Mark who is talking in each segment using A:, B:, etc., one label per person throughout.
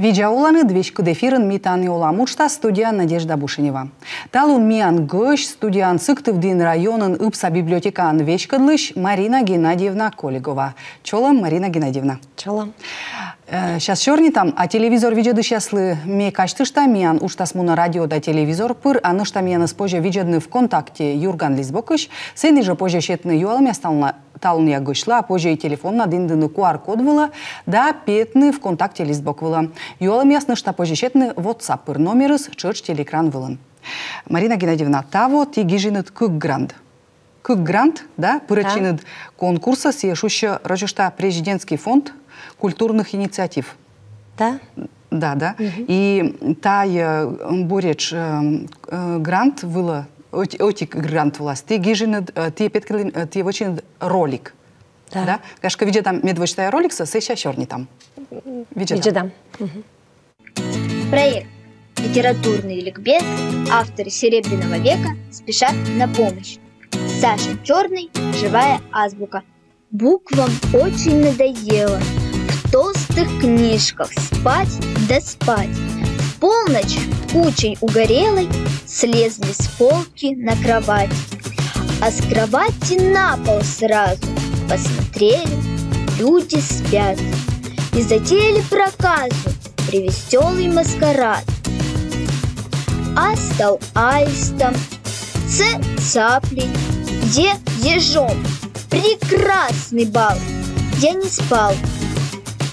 A: Видеоланы двечку дефирын митаны оламучта студия Надежда Бушинева. Талун миян гыш студиян Сыктывдин районын ыпса библиотекан вечкадлыш Марина Геннадьевна Колигова. Чолом, Марина Геннадьевна.
B: Чолом.
A: Сейчас черни там, а телевизор видеды щаслы ме качтышта миян уштасмуна радио да телевизор пыр, а нышта миян испожа видеды ВКонтакте Юрган Лизбокыш, сыны же позже щетны юалами талун я гышла, а позже и телефон на дындыны QR-код выла, да петны ВКонтакте Лизбок выла. Юалами ясно, что позже щетны WhatsApp пыр номерыс чырч телекран вылын. Марина Геннадьевна, таво ти гижинет кык-грант. Кык-грант, да, пырачинет конкурса сиешуща рожешта президентский фонд культурных инициатив.
B: Да?
A: Да, да. И тай борец грант выла, отик грант власть. Ты гижинет, ты петкалин, ты очень ролик.
B: Да.
A: Да? Кашка видя там медвочтая ролик, сеся черный там.
B: Видя там.
C: Проект «Литературный ликбез» авторы «Серебряного века» спешат на помощь. Саша Черный, живая азбука. Буквам очень надоело в толстых книжках спать да спать. В полночь кучей угорелой слезли с полки на кровать. А с кровати на пол сразу посмотрели, люди спят. И затеяли проказу привеселый маскарад. А стал аистом, С цаплей, Д ежом. Прекрасный бал, я не спал.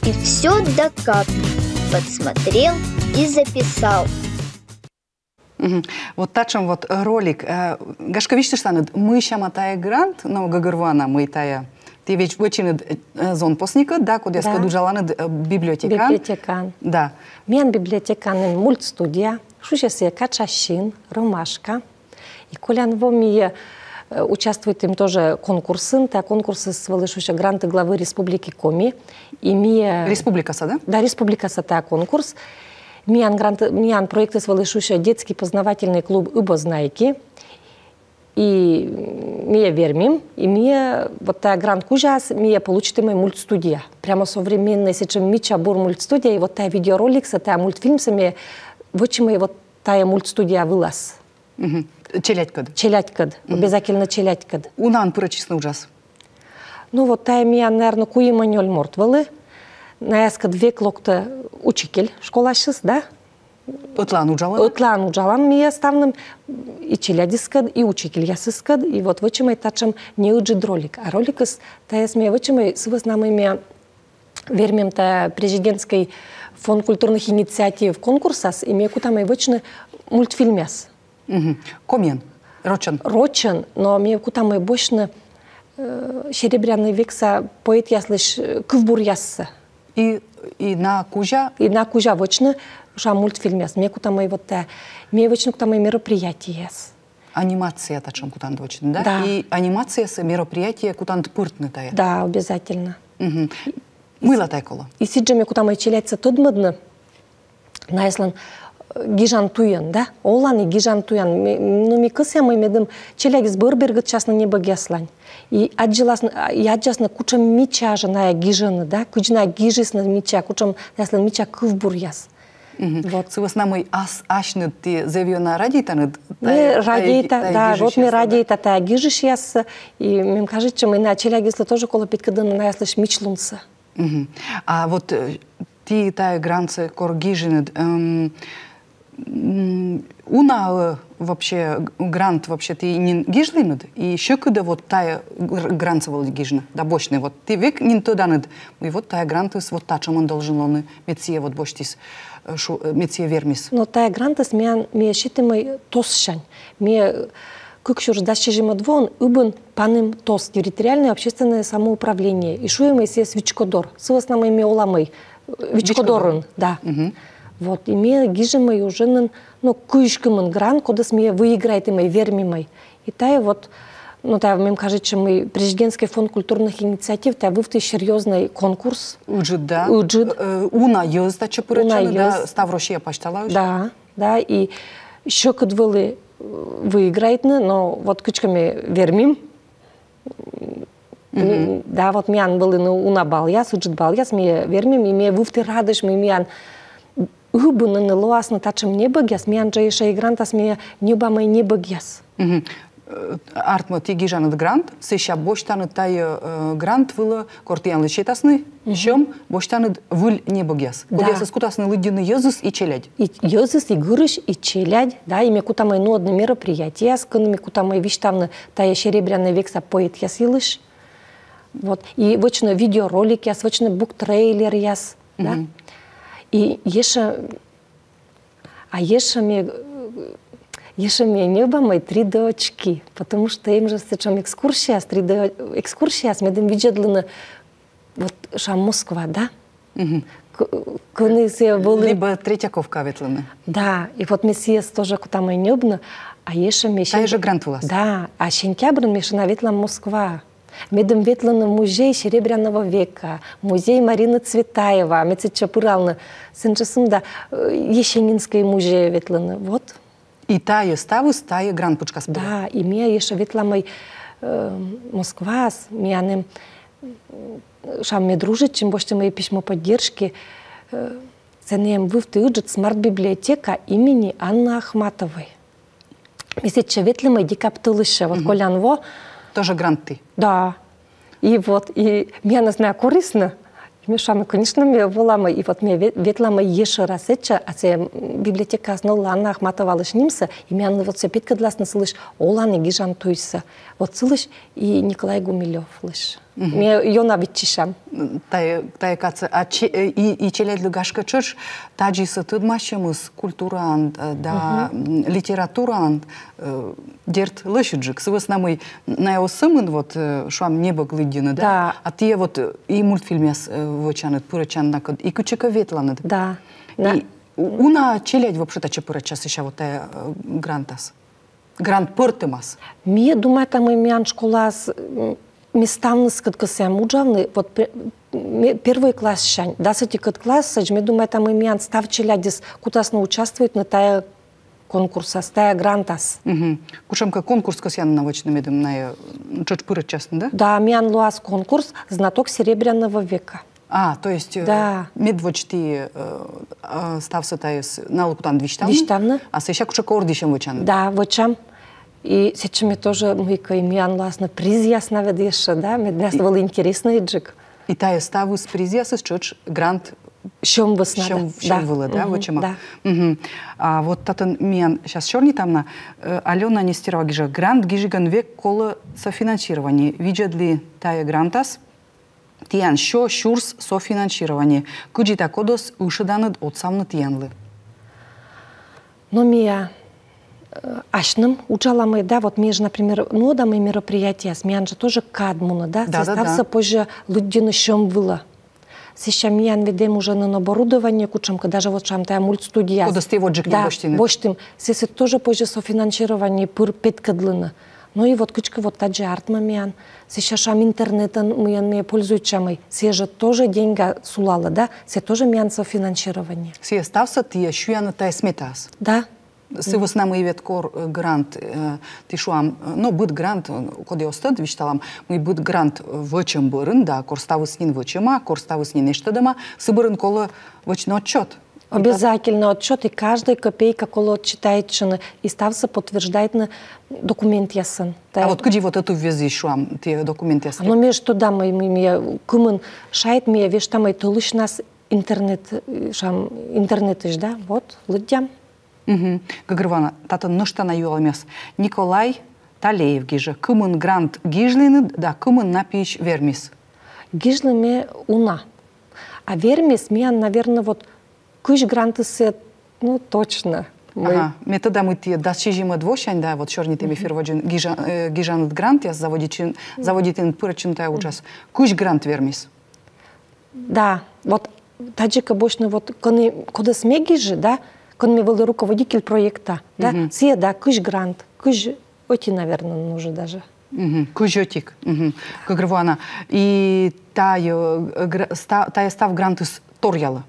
C: И все до капли подсмотрел и записал.
A: Вот тачем вот ролик. Гашка видишь, что мы шаматая грант, но гагарвана мы тая. Ты ведь очень зон постника, да, куда я скажу, жаланы библиотекан.
B: Библиотекан.
A: Да.
B: Мен библиотекан мультстудия, шущася Качашин, Ромашка. И колян воми участвует им тоже конкурсы, та конкурсы свалышуща гранты главы Республики Коми. И ми...
A: Республикаса, да?
B: Да, Республикаса та конкурс. Миян проекты свалышуща детский познавательный клуб «Ибознайки». И мия вермим, и мия вот та грант кужас, мия получит и мой мультстудия. Прямо современная сейчас мича бур мультстудия, и вот та видеоролик, та мультфильм сами, вот чем и вот та мультстудия вылаз.
A: Челядькад.
B: Челядькад, обязательно челядькад.
A: Унан пырочисный ужас.
B: Ну вот та мия, наверное, куиманьоль мортвалы. Наяскад век локта учитель школашис, да?
A: Отлан уджалан?
B: Отлан уджалан мия ставным и челядискад, и учитель ясыскад, и вот вычимай тачем не уджид ролик. А ролик из таяс мия вычимай с нами мия вермем та президентский фонд культурных инициатив конкурсас, и мия кутамай вычны мультфильмяс.
A: Комен? Рочен?
B: Рочен, но мия кутамай бочны серебряный векса поэт яслыш кывбур ясса.
A: И на кужа?
B: И на кужа вочны ша мультфильмяс. Мне кутамай вот та, мне вочны кутамай мероприятия.
A: Анимация тачем кутан вочны, да?
B: Да.
A: И анимация с мероприятия кутан пыртны тая?
B: Да, обязательно.
A: Мыла тайкола?
B: И сиджами кутамай челяется тот модно. Найслан гижан туян, да? Олан и гижан туян. Ну, ми кысям и медым челягис бырбергат частно не багяслань. И аджасно кучам мича жена гижаны, да? Кучна гижисна мича, кучам яслан мича кывбур яс.
A: Вот. С намой ашны ты завьёна радийтаны?
B: Мы радита, да, вот мы радита та гижиш яс, и мне кажется, что мы на челягисла тоже коло питкадына на яслыш мичлунса.
A: А вот ты тая гранцы кор гижины, уна вообще грант вообще ты не гижлинад, и еще когда вот тая гранцевал гижна, да бочный, вот ты век не туда над, и вот тая гранты с вот тачем он должен он меция вот боштис, меция вермис.
B: Но тая грантас мне считаемый тосшань, мне как еще раз дальше жим двон, убен панем тос территориальное общественное самоуправление, и шуем если свичкодор, с основными оламой, вичкодорын, да. Вот, и мне гижемый уже, ну, кышкамын гран, куда смея выиграет и мой вермимой. И тая вот, ну, тая, мне кажется, мы президентский фонд культурных инициатив, тая вывты серьезный конкурс.
A: Уджид, да?
B: Уджид.
A: Уна ёзда чепурачаны, да? Ставрошия почтала уже?
B: Да, да, и еще кадвылы выиграет, но вот кычками вермим. Да, вот мян были уна баляс, уджид баляс, мне вермим, и мне вывты радыш, мне мян Убунны луасны тачым не богяс, миян жайыша и грантас мия небамай не богяс.
A: Артма тиги жаныт грант, сеща боштаны тай грант вылы кортиянлы щетасны, щем боштаны выл не богяс. Кодясы скутасны лыдины езыс и челядь.
B: И езыс, и гырыш, и челядь, да, ими кутамай нодны мероприятия, скынами кутамай виштавны тая серебряный векса поэт ясилыш. Вот. И вочно видеоролик яс, вочно буктрейлер яс, да. И еша мне небо мои 3 дочки, потому что им же сейчас экскурсия, 3D экскурсия, с медом виджедлина, вот шам Москва, да?
A: Либо Третьяковка ветлина.
B: Да, и вот месьес тоже куда мы небно, а еша мне...
A: Та же грант у вас.
B: Да, а щенкябрь мешана ветла Москва. Медом ветлана музей Серебряного века, музей Марины Цветаева, Мецича Пырална, сенчесында Ещенинский музей ветлана, вот.
A: И тая ставы, тая грант пучкас.
B: Да, и мне еще ветламай Москва, мянем шам мне дружит, чем больше мои письма поддержки. Ценем вывтыджет смарт-библиотека имени Анны Ахматовой. Месяча ветламай дикаптылыша, вот колянво.
A: Тоже гранты.
B: Да. И вот, и мне назна корисно. Мешами, конечно, мне волама, и вот мне ветлама еще раз это, а це библиотека основала Анна Ахматова лишнимся, и мне вот все пятка гласно слышь, Олан и Гижан туйся. Вот слышь, и Николай Гумилев лишь. Мне ее навіть чишам.
A: Тая каца, и челядь лугашка чеш, таджи сатыдмащемыз культурант, да литературант, дерт лышиджик. Сывыс намый на его сымын вот шуам небо глыдины, да? А те вот и мультфильмес вочанет, пурачан накод, и кучека ветланет.
B: Да.
A: И уна челядь вообще-то чепурачас еще вот тая грантас. Грант портемас.
B: Мне думаю, там и мян школас местам сколько сам уджавны, вот первый класс шань, 10 класс, сажме думаю, там и мян став челядис, кутасно участвует на тая конкурса, тая грантас.
A: Кушамка конкурс косян научным медом на чочпыры частно, да?
B: Да, мян луас конкурс знаток Серебряного века.
A: А, то есть
B: да.
A: Медвочти стався таис налукутан двиштавны?
B: Двиштавны.
A: А сейчас кушака ордищем вочан?
B: Да, вочам. И сейчас мне тоже мыка и мян луасна приз ясна ведеша, да, мне было интересно иджик.
A: И тая ставы с приз ясна чоч грант
B: Щом вас надо.
A: Щом было, да, вочема? Да. А вот татын мян сейчас черный там на Алена Нестерова гижа грант гижиган век коло софинансирование. Видят ли тая грантас? Тиян шо шурс софинансирование. Куджита кодос ушиданат от самны тиянлы.
B: Но меня ашным учала мы, да, вот мне же, например, нодам и мероприятия, смян же тоже кадмуна, да, состався позже людины щом было. Сейчас мян ведем уже на оборудование, кучамка, даже вот шам тая мультстудия.
A: Куда сте вот жикни боштины.
B: Да, боштим. Сейчас тоже позже софинансирование пыр петкадлына. Ну и вот кучка вот таджи артмамян. Сейчас шам интернетом мы пользуются мы. Все же тоже деньги сулала, да? Все тоже мян софинансирование.
A: Все стався ты щуяна тай сметас.
B: Да.
A: Сывыс нам и веткор грант тишуам, но быт грант, коли остад вишталам, мы быт грант вочем бырын, да, кор ставыс нин вочема, кор ставыс нин нештадама, сыбырын коло вочно отчет.
B: Обязательно отчет, и каждая копейка, коло отчитается, и стався подтверждает на документ ясын.
A: А вот где вот эту ввези шуам, те документы ясын?
B: Ну, мне что да, мы кумын шайт, мне вещь там, и толыш нас интернет, шам, интернет иж, да, вот, лыдям.
A: Гагрывана, тата ныштана юаламес. Николай Талеев гижа. Кымын грант гижлины, да, кымын напиш вермис.
B: Гижлыме уна. А вермис, меня, наверное, вот кыш гранты сет, ну, точно.
A: Ага, метода мы те дасчижима двощань, да, вот черный теми ферводжин гижан грант, я заводит ин пырачин тай учас. Кыш грант вермис.
B: Да, вот таджика бочно вот, когда смеги же, да, когда мне был руководитель проекта, да, все, да, кыш грант, кыш, оти, наверное, нужно даже.
A: Кыжотик, Гагрывана. И тая став грант из Торьяла.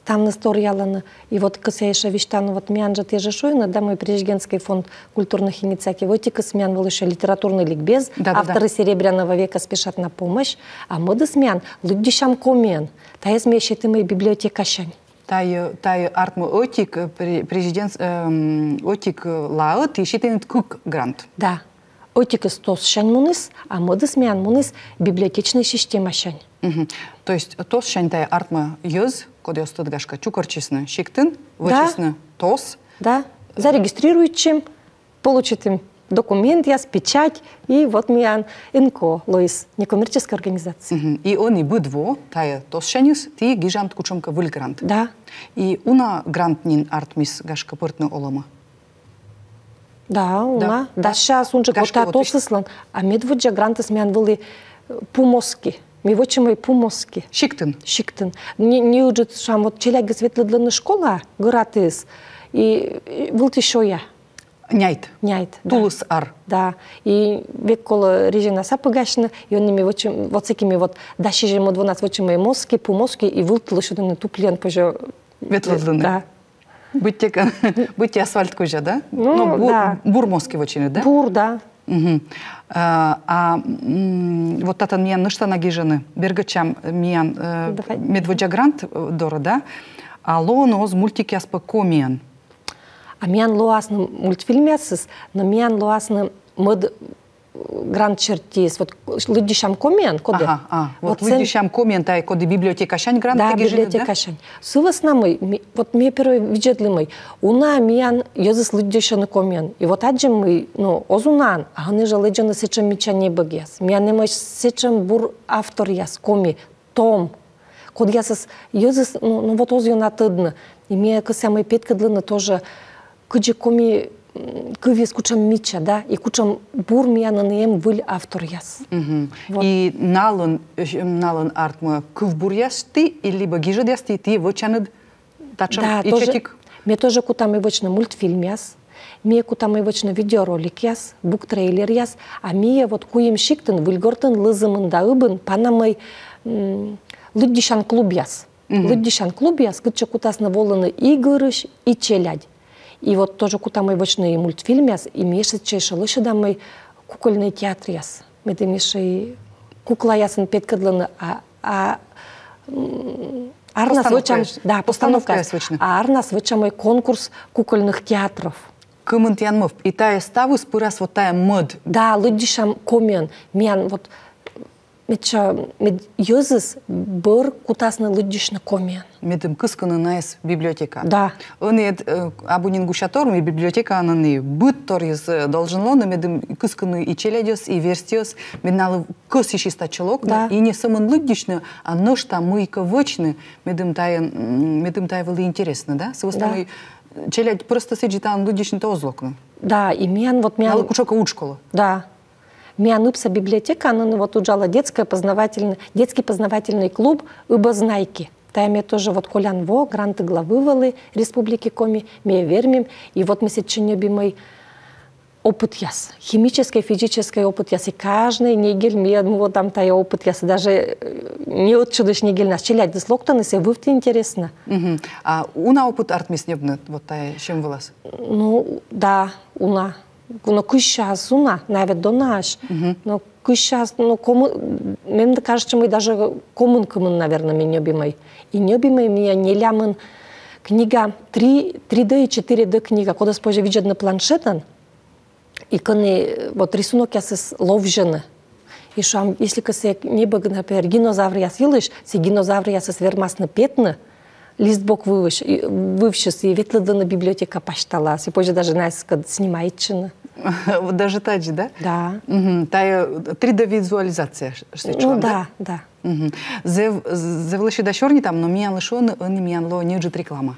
B: Там сторялана. И вот косяйша виштану вот мянжа те же шойна, да, мой президентский фонд культурных инициатив. Вот и космян был еще литературный ликбез. Авторы Серебряного века спешат на помощь. А мы досмян, луддишам комен. Та я смещает и моя библиотека щань.
A: тай артма отик президент отик лаот и шитенет кук грант.
B: Да. Отик стос шань мунис, а модыс мян мунис библиотечная система шань.
A: То есть тос шань тай артма йоз, код ёстыд гашка чукорчисны шиктын, вычисны тос.
B: Да. Зарегистрирует чем, получит им документ, яс, печать, и вот мян НКО, Лоис, некоммерческая организация.
A: И он и быдво, тая тос шанюс, ты гижант кучомка выль грант.
B: Да.
A: И уна грант нин артмис гашка пыртны олама.
B: Да, уна. Да, сейчас он же кота тосыслан, а медводжа гранты смян были пумоски. Ми вочим и пумоски.
A: Шиктын.
B: Шиктын. Не уджет шам вот челяги светлодлана школа, гратыс, и был еще я.
A: Няйт.
B: Няйт.
A: Тулус ар.
B: Да. И век кола режина сапагашна, и он ними вочим, вот всякими вот даши же мод 12 вочим и мозги, пумоски, и вылтало что-то на туплен, пожа.
A: Ветлодланы.
B: Да.
A: Будьте асфальт кожа, да?
B: Ну, да.
A: Бур мозги вочины, да?
B: Бур, да.
A: Вот тата миян нышта нагижаны, бергачам миян медводжа грант дора, да? А лоон оз мультики аспа комиян.
B: А миян лоасны мультфильмясыз, но миян лоасны мод грант чертис. Вот лыдишам комиян, коды?
A: Вот лыдишам комиян, тай коды библиотека шань грант тагижаны, да?
B: Да, библиотека шань. Сывас намы, вот мне первый виджетлы мой, уна миян йозыс лыдишаны комиян. И вот аджим мы, ну, озунан, а они же лыджаны сечем мича не багяс. Миян не мой сечем бур автор яс, коми, том. Код ясыз йозыс, ну вот озюна тыдны. И мне кысямый петкадлыны тоже кыджи коми кывес кучам мича, да, и кучам бур мияна неем выль автор яс.
A: Вот. И налын артма кыв бур яс ты, или либо гижад яс ты вочанад тачам и чатик?
B: Мне тоже кутам и вочна мультфильм яс, мне кутам и вочна видеоролик яс, бук-трейлер яс, а мне вот куем шиктын, выльгортын лызымын да ыбын, панамай лыддишан клуб яс. Лыддишан клуб яс, кытча кутасна волыны и гырыш, и челядь. И вот тоже кутамай вочный мультфильм яс, и мешечей шалышы дамай кукольный театр яс. Меде мешей кукла ясын петкадланы, арнас вочам, да, постановка яс. А арнас вочамай конкурс кукольных театров.
A: Кымын тянмов, и тая ставы спырас вот тая мод.
B: Да, лыддишам комен, мян вот мед йозыс бір кутасны лыддишны комен.
A: Медым кысканы наэс библиотека.
B: Да.
A: Он абунин гушаторм и библиотека ананы быт торис должен медым кысканы и челядёс, и верстёс, медналы кыс ищи стачелок, да. И не самын лыддишны, а ношта мыйка вочны, медым тай вылы интересно, да? Сывостамый челядь просто сиджитан лыддишны то озлокны.
B: Да, и мян вот мян...
A: Налы кучока учкола.
B: Да. Мианупса библиотека, она вот уджала детский познавательный клуб «Ыбознайки». Там я тоже вот колян во, гранты главы валы Республики Коми, мы вермим. И вот мы сейчас любимый опыт яс, химический, физический опыт яс. И каждый недель мы вот там тая опыт яс. Даже не отчудыш недель нас челядь дислоктаны, если вывты интересно.
A: А уна опыт артмиснебны, вот тая чем вылаз?
B: Ну, да, но кыщас уна, навіть до наш. Но кыщас, мне кажется, мы даже коммун, наверное, мы не обимай. И не обимай меня не лямын книга 3D и 4D книга, когда спозже видят на планшетан, и коны вот рисунок ясыс ловжены. И что, если касы небо, например, динозавр яс елыш, си динозавр ясыс вермасны петны, лист бок вывщис, и ветлыдана библиотека пашталас, и позже даже нас снимает чина.
A: Даже таджи, да?
B: Да.
A: Тая 3D-визуализация.
B: Ну да, да.
A: Зевлыши дощорни там, но миян лышон, не миян ло не уджит реклама.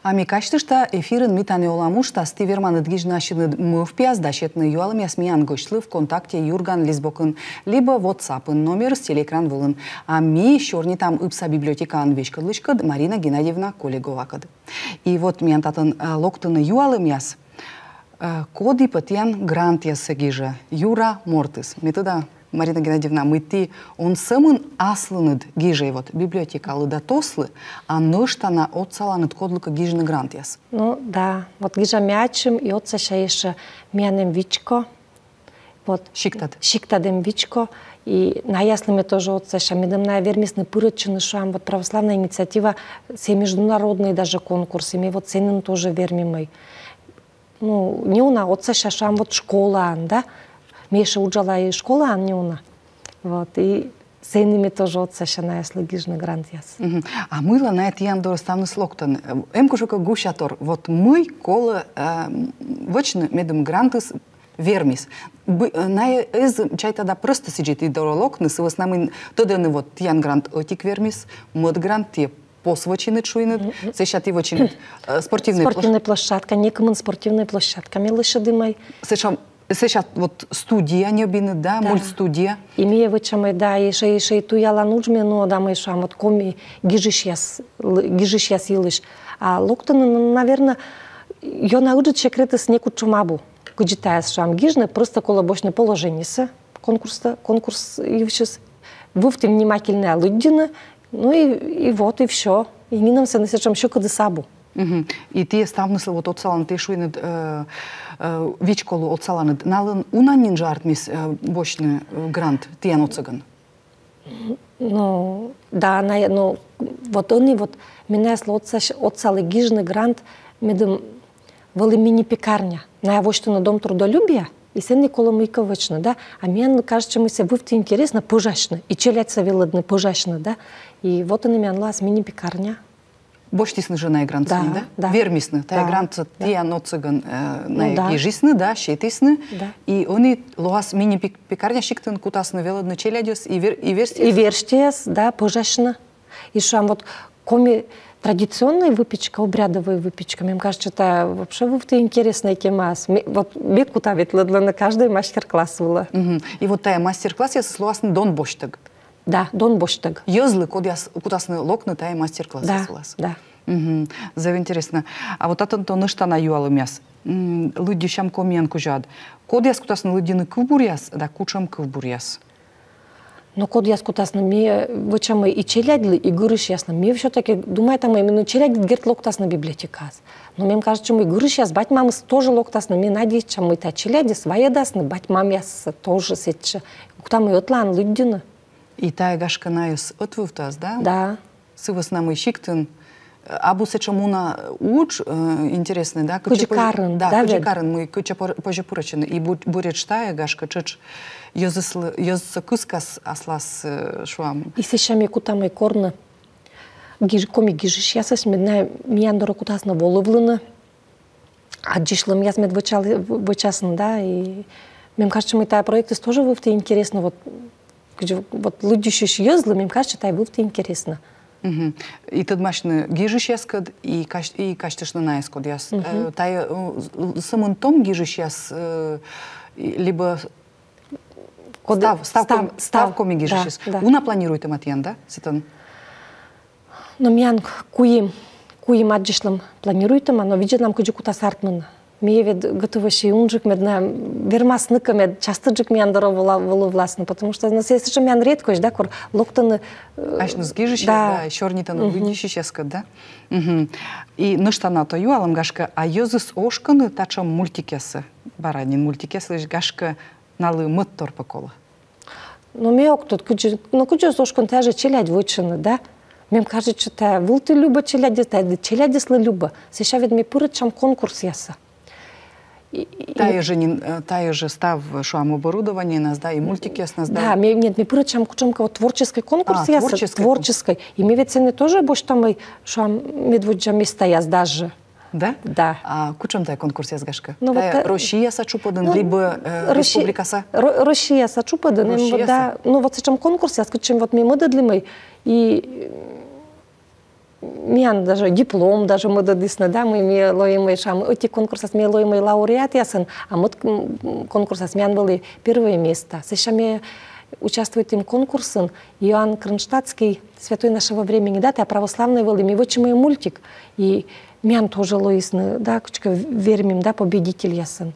A: Ами качтышта эфирын митане оламушта стиверман ыдгижнашины мывпяз дащетны юалым ясмиян гочлы ВКонтакте Юрган Лизбокын, либо WhatsApp'ын номер с телекран вылын. Ами щорни там ипса библиотека анвешкадлышкад Марина Геннадьевна Колеговакад. И вот миян татын локтыны юалым яс коди патян грант ясы гижа Юра Мортыс. Метода Марина Геннадьевна, мы он самын аслыныд гижей вот библиотека лыда тослы, а ныштана отсаланыд кодлыка гижны грант яс.
B: Ну да, вот гижа мячым и отса шаиша мянем вичко, Вот.
A: Шиктад.
B: Шиктадем Вичко. И наяслыме тоже от Саша. Медом на вермисны пырочины шам. Вот православная инициатива, все международные даже конкурсы. Мы вот ценен тоже вермимой. Ну, не уна, от Саша шам вот школа, да? Меша уджала и школа, не уна. Вот. И ценными тоже от Саша наяслы гижны грант яс.
A: А мыла на это ян доставны слоктан. Кушука гушатор. Вот мы кола вочны медом грантыс вермис. Из чай тогда просто сидит и доролокны, с основным тоданы вот ян грант отик вермис, мод грант те посвочины чуйны, сейчас его чинит
B: спортивная площадка, некому спортивная площадка, милыша дымай.
A: Сейчас вот студия не обины, да, мультстудия.
B: Имея вычамай, да, и шей ту яла нужме, но да мы шам от коми гижиш яс илыш. А локтан, наверное, я научу секреты с неку чумабу. Куджитая шам гижны, просто колобочное положение с конкурс и сейчас вы внимательные луддины, ну и вот и все. И не нам се насечем еще куда сабу.
A: И те ставнысы вот от салан, те шуйны вичколу от саланы, налын унанин жартмис бочный грант, те аноцыган.
B: Ну, да, ну, вот они вот, меня от салы гижны грант, медом вали мини-пекарня. На на дом трудолюбия, и се Никола Мойковична, да, а мне кажется, мы се вывти интересно пожашно, и челяться велодны пожашно, да, и вот они меня лаз мини-пекарня.
A: Боштисны жена грант, да?
B: Да.
A: Вермисны, та грант те аноцыган на ежисны, да, щетисны, и они лаз мини-пекарня шиктын кутасны велодны челядес и верстиес.
B: И верстиес, да, пожашно. И шам вот коми традиционная выпечка, обрядовая выпечка, мне кажется, это вообще вовте интересная тема. Вот бекута ведь на каждый мастер-класс была.
A: И вот тая мастер-класс я слуасны Дон Боштаг.
B: Да, Дон Боштаг.
A: Ёзлы, кутасны локны тая мастер-класс
B: да,
A: слуас.
B: Да.
A: Зав интересно. А вот это то нышта на юалы мяс. Люди щам комен кужад. Код яс кутасны лудины квбуряс, да кучам квбуряс.
B: Но код яс кутасны ми вычамы и челядли, и гырыш ясно. Ми все-таки думаю, там именно челядит герт локтасны библиотекас. Но мне кажется, мы гырыш яс, бать мамы тоже локтасны. Ми надеюсь, чем мы та челяди своя дасны, бать мам яс тоже сетче. Кутам и отлан лудины.
A: И тая гашка наёс отвывтас, да?
B: Да.
A: Сывас нам и щиктын. Абу сечамуна уч интересный, да?
B: Куджикарын,
A: да? Да, куджикарын мы куча позже порочены. И будет штая гашка чеч ёзса кыскас аслас шуам.
B: И сещами кутамай корна. Коми гижиш ясаш медна мияндора кутасна воловлына. А джишлым яс мед вычасын, да? И мне кажется, мы тая проекты тоже вовте интересно. Вот люди еще ёзлы, мне кажется, тая вовте интересно.
A: И тад машны гижиш яскад, и каштышны наескод яс. Тай самын том гижиш яс, либо ставкоми гижиш яс. Уна планирует матьян, да? Ситан?
B: Но миян куим аджишлым планирует, но видит нам куджи кута сартмын. Мне ведь готовый унжик медна вермасныка мед частыджик мияндора властно, потому что нас есть же миян редкость, да, кор локтаны.
A: Ашны сгижиш, да, чорнитан выдишиш яскад, да. И ныштана то юалам гашка, а ёзыс ошканы тачам мультикесы, баранин мультикесы гашка налы мыттор покола.
B: Но мне тут куджи ошкан таже челядь вычины, да. Мне кажется, что выл ты люба челяди, челяди слы люба. Сейчас ведь мне пырычам конкурс яса.
A: Тая же став шуам оборудование нас, да, и мультики нас, да.
B: Да, мне пырычам кучамка вот творческий конкурс яса, творческий. И мне ведь не тоже больше там и шуам медводжа места яс даже.
A: Да?
B: Да.
A: А кучам тая конкурс яс гашка? Россия сачупадан, либо республикаса?
B: Россия сачупадан, да. Ну вот сачам конкурс яс, кучам вот мы дадлимай и Миян даже диплом, даже мы дадисны, да, мы лоимый шам, эти конкурсы мы лоимый лауреат ясын, а мы конкурсы миян были первое место. Сейчас мы участвуем в этом конкурсе, Иоанн Кронштадтский, святой нашего времени, да, православный был, и мы вычим мультик, и миян тоже лоисны, да, вермим, да, победитель ясын.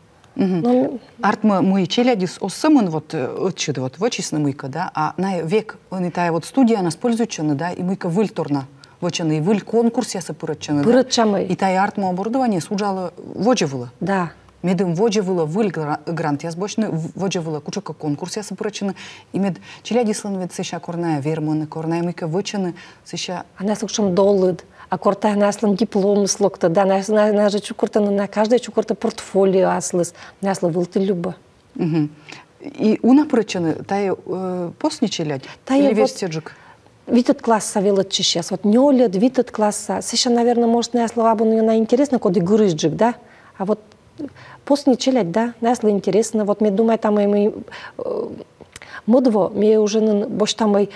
A: Артма мы челядис осымын вот отчиды вот вычисны мыка, да, а на век он и тая вот студия нас пользуется, да, и мыка выльторна. Вочаны, выль конкурс ясы пырытчаны, да? И тая артма оборудование суджала вочевыла.
B: Да.
A: Медым воджевыла выль грант язбочны, воджевыла кучака конкурс ясы пурачыны, и мед челядислан вед сыща корная верманы, корная мыка вычыны, сыща...
B: А нас лучшим доллыд, а корта наслан диплом слокта, да, нас же чукурта на каждая чукурта портфолио аслыс, насла вылты люба.
A: И уна пурачыны, тай постни челядь? Или верстеджик?
B: Витет класса велот сейчас, вот нёлет, витет класса. Сейчас, наверное, может, на слова бы на интересно, коды гурыжджик, да? А вот постни челядь, да, насло интересно. Вот мне думаю, там и модво, мне уже бош там и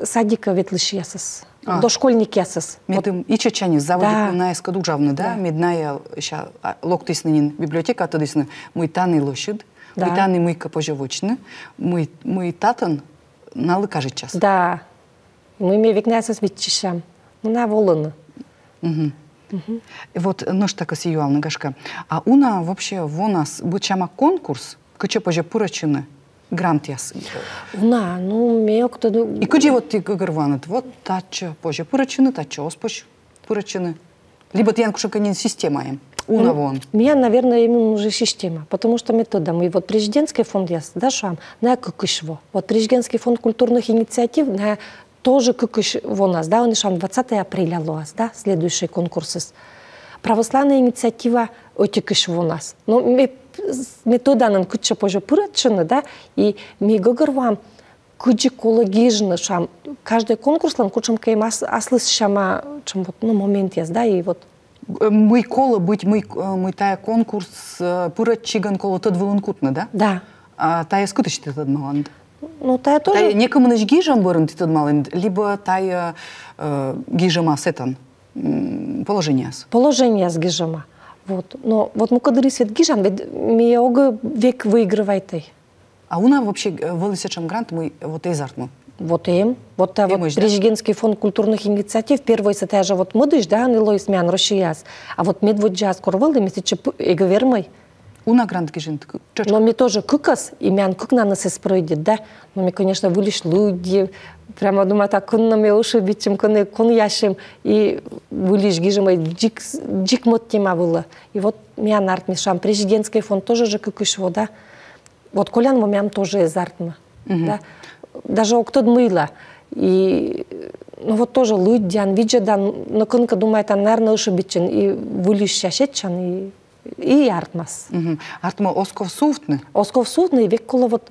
B: садика ветлыш ясас, дошкольник ясас.
A: Медым и чечани заводит на эскадужавны, да? Медная ща локтыснынин библиотека, тадысны мой таны лошадь, мой таны мыйка пожевочны, мой татын налыкажи час.
B: Да. Мы имеем векняться с витчищем. На волны.
A: Вот нож так осиюал нагашка. А уна вообще вонас бычама конкурс, кыча пожа пурачыны, грант яс.
B: Уна, ну, мео кто...
A: И куди вот ты гырванет, вот тача пожа пурачыны, тача оспоч пурачыны. Либо ты янкушака не система им. Уна вон.
B: Меня, наверное, именно уже система, потому что методом. И вот президентский фонд яс, да, шам, на какышво. Вот президентский фонд культурных инициатив, на тоже как у нас, да, он еще 20 апреля лоас, да, следующий конкурс. Православная инициатива отекыш у нас. Но метода нам куча позже пырачена, да, и мы говорим, куча экологична, шам, каждый конкурс нам кучам кем аслыс шама, чем вот, ну, момент есть, да, и вот.
A: Мы кола быть, мы тая конкурс пырачиган кола тот вылункутна, да?
B: Да.
A: А тая скуточти тот маланд.
B: Ну, тая тоже...
A: Тая некому наш гижам борон ты тот маланд, либо тая гижама сетан положение.
B: Положение с гижама. Вот. Но вот мы когда свет гижам, ведь мы ога век выигрывает.
A: А у нас вообще вылысячем грант мы вот изартну.
B: Вот им. Вот президентский фонд культурных инициатив, первый это же вот модыш, да, нилой смян Россияс. А вот медводжа скоровал, да, месяче и говормай.
A: Уна грант гижин.
B: Но мне тоже кукас, и мян кук на нас пройдет, да. Но мне, конечно, вылишь люди, прямо думаю, так кон на меня уши бить, чем кон яшем, и вылишь гижем, и джик мод тема была. И вот мян арт мешам, президентский фонд тоже же кукышво, да. Вот колян мамям тоже изартно, да. Даже кто мыла. И ну вот тоже люди, видят, но конка думает, наверное, уши бичен, и вылишь яшечан, и артмас.
A: Артма Осков суфтны?
B: Осков суфтны, и век коло вот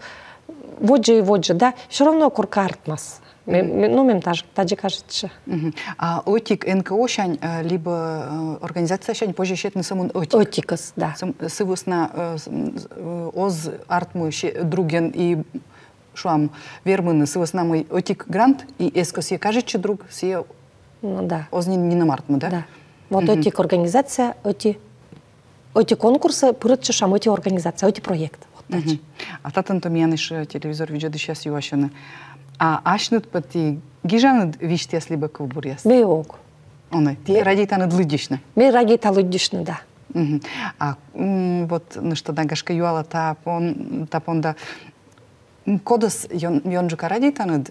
B: воджа, да, все равно курка артмас. Ну, мем таджи кажется.
A: А отик НКО шань, либо организация шань позже считана самун отик?
B: Отикас, да.
A: Сывосна оз артму друген и шуам вермыны сывосна мой отик грант, и эско сие кажется друг, сие
B: ну, да.
A: Ознин не намартмы, да?
B: Да. Вот отик организация, оти конкурсы, пырытчы шам, оти организация, оти проект.
A: А татын то мияныш телевизор видео сейчас юашаны. А ашнут пати гижанут вишти, если бы кубур яс?
B: Беог.
A: Оны, ты радитаны длыдишны?
B: Мы радита лыдишны, да.
A: А вот, ну что, дагашка юала тапонда, кодас йонджука радитаны,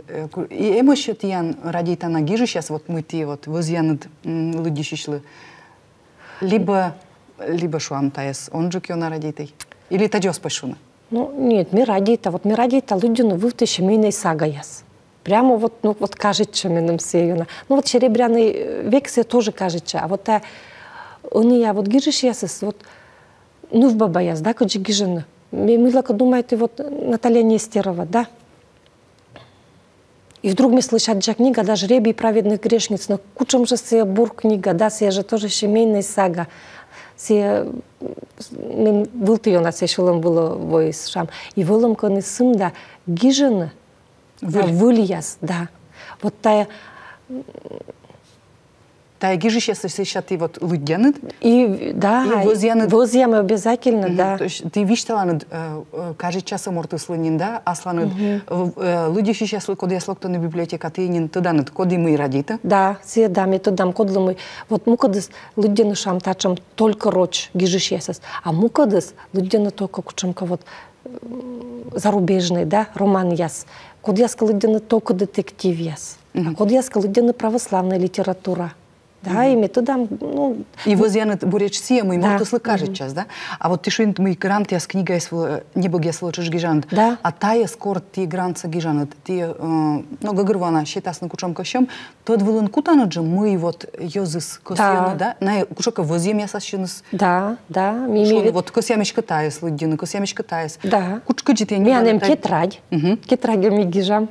A: и эмощу тиян радитана гижи сейчас вот мы ти вот возьянут лыдишишлы, либо шуам таяс, онджук йона радитай, или таджос пашуна?
B: Ну, нет, мы радита людину вывтащи мейной сага яс. Прямо вот, ну, вот кажется менем сеюна. Ну, вот серебряный век се тоже кажется, а вот он я вот гижиш ясес, вот, ну, в баба яс, да, каджи гижина. Милака думаете, вот, Наталья Нестерова, да? И вдруг мы слышат же книга, да, «Жребий праведных грешниц», но кучам же се бур книга, да, се же тоже семейная сага. Се был ты у нас еще было войс шам и вылом коны сым да гижена выльяс да вот тая
A: гижище сейчас ты вот лудянет
B: и да возьяны обязательно да
A: то есть ты видишь талант каждый час морты слонин да а слонин люди сейчас куда я слог то на библиотека ты не туда нет коды мы радита
B: да все да методам кодлы вот мукадыс людяны шам тачам только роч гижище а мукадыс людяны только кучамка вот зарубежный да роман яс куда я сказал людяны только детектив яс а куда я сказал людяны православная литература Да, и методам, ну...
A: И возьянет буречсия, мы можем то кажет час, да? А вот ты шуин мы грант яс книга яс небо яс лочиш гижант.
B: Да.
A: А тая скоро ти гранца гижант. Ти много гырвана считас на кучом кощем. Тот вылын кутанаджи мы вот йозыс косьяны, да? На кушока возьем яс асчинус.
B: Да.
A: Шо вот косьямечка таяс лыддины, косьямечка таяс.
B: Да.
A: Кучка жите не.
B: Мянем кетрадь. Кетрадь ми гижам.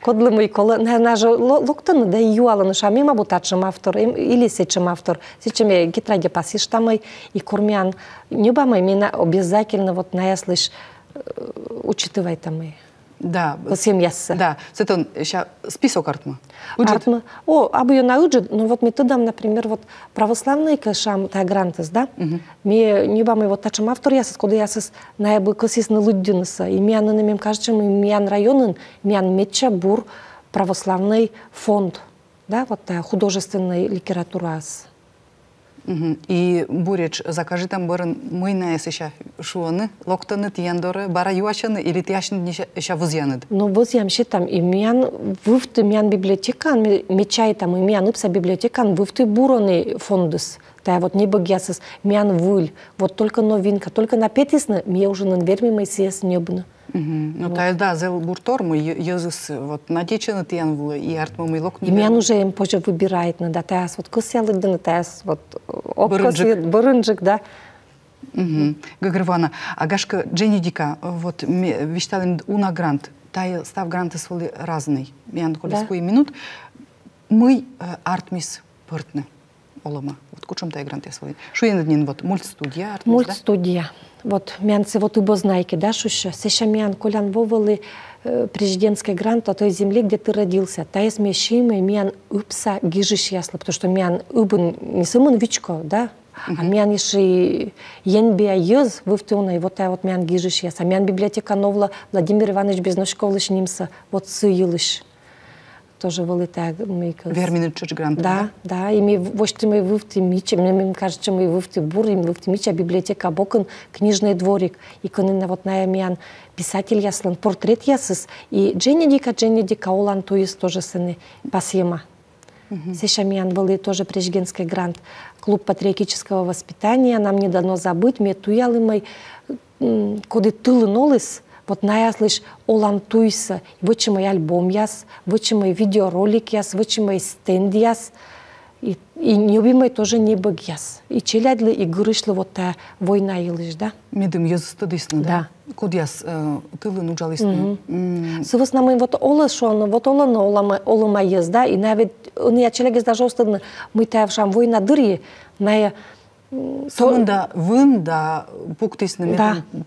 B: Кодлы кола на же локтаны да юаланы шамима бутачым автор или сечем автор сечем гитраге пасиш тамай и кормян не бамай меня обязательно вот наяслыш учитывай тамай.
A: Да.
B: Семьясы.
A: Да. Это сейчас список артма.
B: Артма. Абы ее научат, но вот методам, например, вот православный кашам та грантес, да? Мне не бамай вот тачем автор ясас, куда ясас наябы косис на луддинса. И мян на мем кажется, мян районен, мян метча бур православный фонд, да? Вот та художественная литература.
A: И буреч закажи там баран мы на еще шуаны локтаны тияндоры бара юашаны или тияшны еще возьяны.
B: Ну возьям считам и мян вывты мян библиотекан мечай там и мян ипса библиотекан вывты буроны фондус. Та вот не богясас мян вуль вот только новинка только напетисна мне уже на верме мы сес небно.
A: Ну та да зел буртор мы йозус вот надечены тиян вулы и артма мы локны.
B: И мян уже им позже выбирает на да тас вот косялы да на тас вот барынджик да.
A: Гагрвана агашка Дженедика вот вещтален уна грант та став гранты свои разный мян колескую минут мы артмис портны олома вот кучом та гранты свои шуен вот мультстудия артмис
B: мультстудия вот мянцы вот убознайки да шуша сеша мян колян вовалы президентский грант о той земле, где ты родился. Та есть мешимый мян упса гижиш ясла, потому что мян убын не самон вичко, да? А мян иши енбия йоз вывтуна, и вот та вот мян гижиш яс. А мян библиотека новла Владимир Иванович Безношковлыш нимса, вот сыилыш. Тоже вылетает.
A: Вермины чуть грант.
B: Да. И мы вошли мы вывты мича, мне кажется, мы вывты бур, и вывты мича, библиотека бокон, книжный дворик, и конина вот на мян писатель яслан, портрет ясыс, и Дженедика Олан туис тоже сыны пасьема. Сеша мян был тоже президентский грант, клуб патриотического воспитания, нам не дано забыть, мне туялы мой, коды тылы нолыс, вот наяслыш Олан туйса, вычи мой альбом яс, вычи мой видеоролик яс, вычи мой стенд яс, и нелюбимый тоже не бог яс. И челядли, и грышлы вот та война елыш, да?
A: Медым языстыдысны, да? Код яс тылы нуджалысны.
B: Сывыс намын вот ола шоны, вот ола на олама ез, да? И навіть, я челягез даже остыдны, мы таявшам война дырье, ная...
A: Сонда вын да пуктисны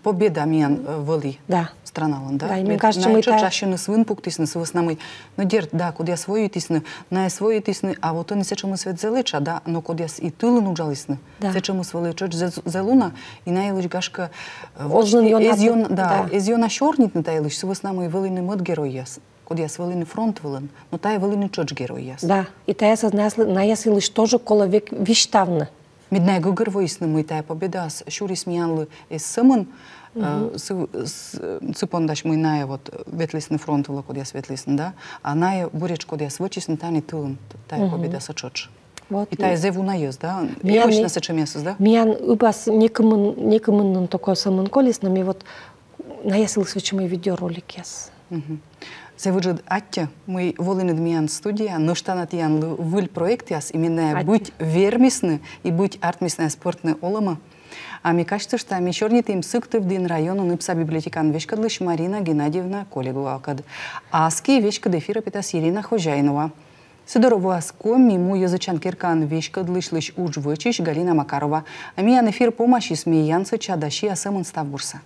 A: победа мен вали страналан, да?
B: Да, и мне кажется, мы
A: та чащины свын пуктисны свыс намы. Ну дерт, да, код я свою тисны, на свою тисны, а вот он сечему свет зелеча, да, но код я и тылы нуджалысны. Сечему свелечоч зелуна и на елыч гашка эзиона шорнит на тайлыч свыс намы велины мод герой яс. Код я велины фронт велин, но та велины чоч герой яс.
B: Да, и та яс на яс илыч тоже коло век виштавны.
A: Midnai gugarvoisны мы тая победас, шурис миянлы из самын, цыпондаш мы ная вот ветлисны фронт вла код я светлисны, да, а ная буреч код я свочисны тани тылын тая победас очоч. И тая зеву наез, да, и очень сече месяц, да.
B: Миян убас некомын такой самын колисны, ми вот наясыл свечимый видеоролик яс.
A: Зевуджи атте, мы волыны дмиян студия, но штанат ян выль проект яс, именно быть вермисны и быть артмисная спортная олама. А мне кажется, что мы чернит им сыкты в день района нипса библиотекан вешкадлыш Марина Геннадьевна Колегова. Аски вешкад эфира питас Ирина Хожайнова. Сидорову аско миму язычан киркан вешкадлыш лыш уж вычищ Галина Макарова. А меня эфир помощи смеянцы чадащи асамын ставбурса.